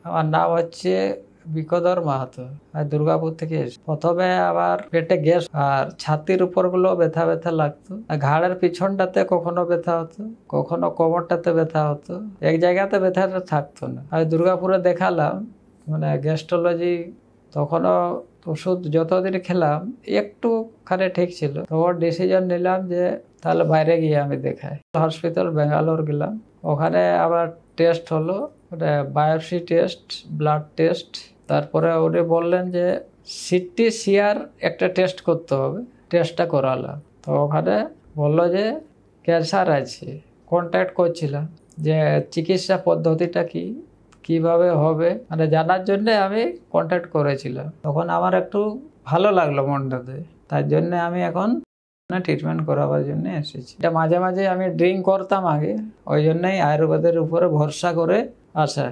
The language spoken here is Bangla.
আমার নাম হচ্ছে বিকদর মাহাতো, আর দুর্গাপুর থেকে এসে। প্রথমে আবার পেটে গ্যাস আর ছাতির উপরগুলো ব্যথা ব্যথা লাগতো, আর ঘাড়ের পিছনটাতে কখনো ব্যথা হতো, কখনো কোমরটাতে ব্যথা হতো, এক জায়গাতে ব্যথাটা থাকতো না। আমি দুর্গাপুরে দেখালাম, মানে গ্যাস্ট্রোলজি, তখনও ওষুধ যতদিন খেলাম একটুখানি ঠিক ছিল। তখন ডিসিশন নিলাম যে তাহলে বাইরে গিয়ে আমি দেখাই। হসপিটাল ব্যাঙ্গালোর গেলাম, ওখানে আবার টেস্ট হলো, ওটা বায়োপসি টেস্ট, ব্লাড টেস্ট। তারপরে উনি বললেন যে সিটিসিআর একটা টেস্ট করতে হবে, টেস্টটা করালাম। তো ওখানে বললো যে ক্যান্সার আছে। কন্ট্যাক্ট করছিলাম যে চিকিৎসা পদ্ধতিটা কি, কিভাবে হবে, মানে জানার জন্য আমি কন্ট্যাক্ট করেছিলাম। তখন আমার একটু ভালো লাগলো মনটাতে, তার জন্য আমি এখন ট্রিটমেন্ট করাবার জন্য এসেছি। এটা মাঝে মাঝে আমি ড্রিঙ্ক করতাম আগে, ওই জন্যই আয়ুর্বেদের উপরে ভরসা করে আসা।